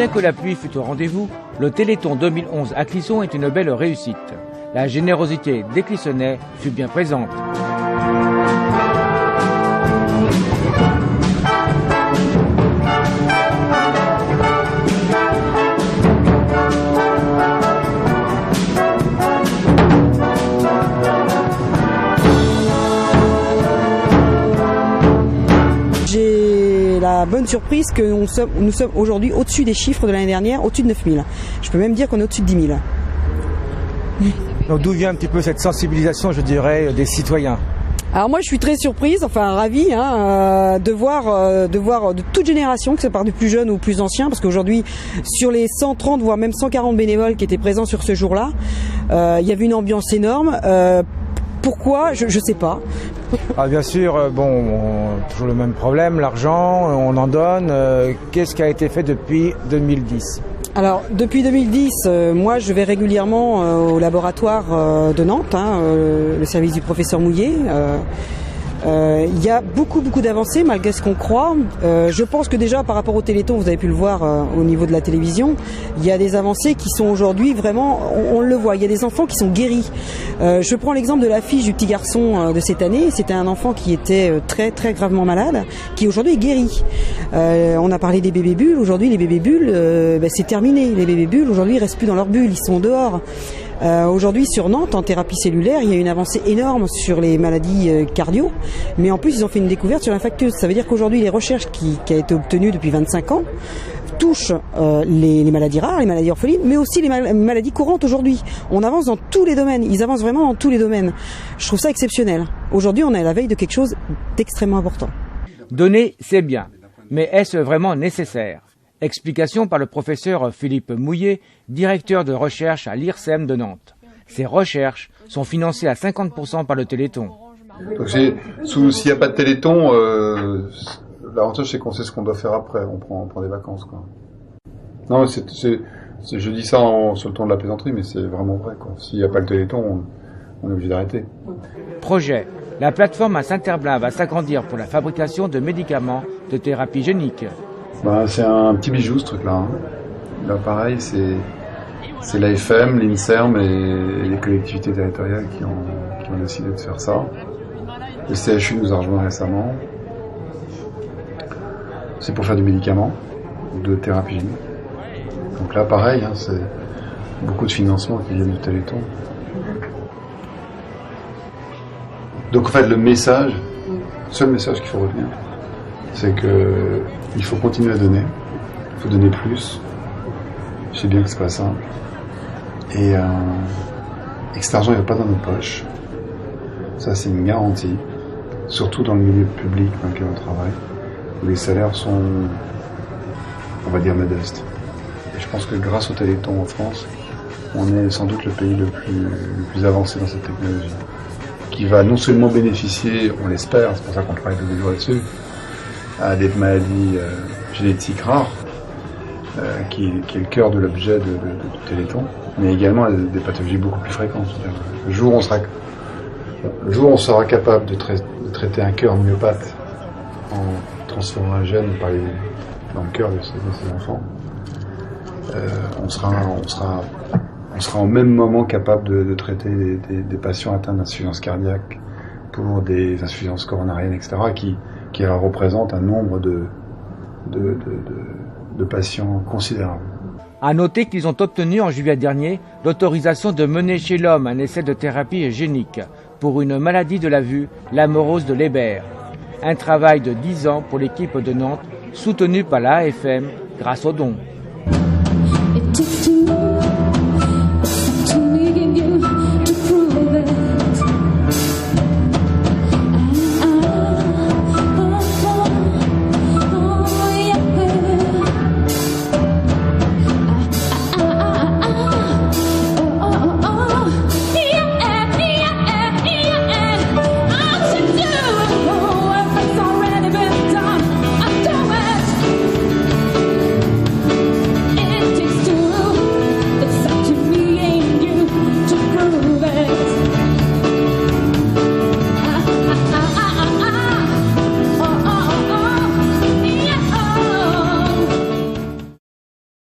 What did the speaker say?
bien que la pluie fût au rendez-vous, le Téléthon 2011 à Clisson est une belle réussite. La générosité des Clissonnais fut bien présente. J'ai la bonne surprise que nous sommes aujourd'hui au-dessus des chiffres de l'année dernière, au-dessus de 9000. Je peux même dire qu'on est au-dessus de 10 000. Donc d'où vient un petit peu cette sensibilisation, je dirais, des citoyens? Alors moi je suis très surprise, enfin ravie de voir de toute génération, que ce soit du plus jeune ou plus ancien, parce qu'aujourd'hui sur les 130 voire même 140 bénévoles qui étaient présents sur ce jour-là, il y avait une ambiance énorme. Pourquoi? Je sais pas. Ah, bien sûr, toujours le même problème, l'argent, on en donne. Qu'est-ce qui a été fait depuis 2010? Alors depuis 2010, moi je vais régulièrement au laboratoire de Nantes, le service du professeur Mouillet. Il y a beaucoup d'avancées malgré ce qu'on croit. Je pense que déjà par rapport au Téléthon, vous avez pu le voir au niveau de la télévision, il y a des avancées qui sont aujourd'hui vraiment, on le voit, il y a des enfants qui sont guéris. Je prends l'exemple de l'affiche du petit garçon de cette année. C'était un enfant qui était très gravement malade, qui aujourd'hui est guéri. On a parlé des bébés bulles. Aujourd'hui les bébés bulles, c'est terminé. Les bébés bulles aujourd'hui ils restent plus dans leur bulle, ils sont dehors. Aujourd'hui sur Nantes, en thérapie cellulaire, il y a une avancée énorme sur les maladies cardio, mais en plus ils ont fait une découverte sur l'infectieuse. Ça veut dire qu'aujourd'hui les recherches qui a été obtenues depuis 25 ans touchent les maladies rares, les maladies orphelines, mais aussi les maladies courantes aujourd'hui. On avance dans tous les domaines, ils avancent vraiment dans tous les domaines. Je trouve ça exceptionnel. Aujourd'hui on est à la veille de quelque chose d'extrêmement important. Donner, c'est bien, mais est-ce vraiment nécessaire? Explication par le professeur Philippe Mouillet, directeur de recherche à l'IRSEM de Nantes. Ces recherches sont financées à 50% par le Téléthon. Donc s'il n'y a pas de Téléthon, l'avantage c'est qu'on sait ce qu'on doit faire après, on prend des vacances, quoi. Non, je dis ça sur le ton de la plaisanterie, mais c'est vraiment vrai, quoi. S'il n'y a pas le Téléthon, on est obligé d'arrêter. Projet. La plateforme à Saint-Herblain va s'agrandir pour la fabrication de médicaments de thérapie génique. C'est un petit bijou ce truc-là. Là pareil, c'est l'AFM, l'INSERM et les collectivités territoriales qui ont décidé de faire ça. Le CHU nous a rejoint récemment. C'est pour faire du médicament, de thérapie génique. Donc là pareil, c'est beaucoup de financements qui viennent du Téléthon. Donc en fait le seul message qu'il faut retenir, c'est que il faut continuer à donner, il faut donner plus. Je sais bien que c'est pas simple. Et que cet argent il va pas dans nos poches. Ça c'est une garantie, surtout dans le milieu public dans lequel on travaille, où les salaires sont, on va dire, modestes. Et je pense que grâce au Téléthon en France, on est sans doute le pays le plus avancé dans cette technologie, qui va non seulement bénéficier, on l'espère, c'est pour ça qu'on travaille tous les jours là-dessus, à des maladies génétiques rares, qui est le cœur de l'objet du Téléthon, mais également à des pathologies beaucoup plus fréquentes. Le jour où on sera capable de traiter un cœur myopathe en transformant un gène dans le cœur de ces enfants, on sera au même moment capable de traiter des patients atteints d'insuffisance cardiaque pour des insuffisances coronariennes, etc., qui représente un nombre de patients considérable. À noter qu'ils ont obtenu en juillet dernier l'autorisation de mener chez l'homme un essai de thérapie génique pour une maladie de la vue, l'amorose de Leber. Un travail de 10 ans pour l'équipe de Nantes, soutenu par la AFM grâce aux dons.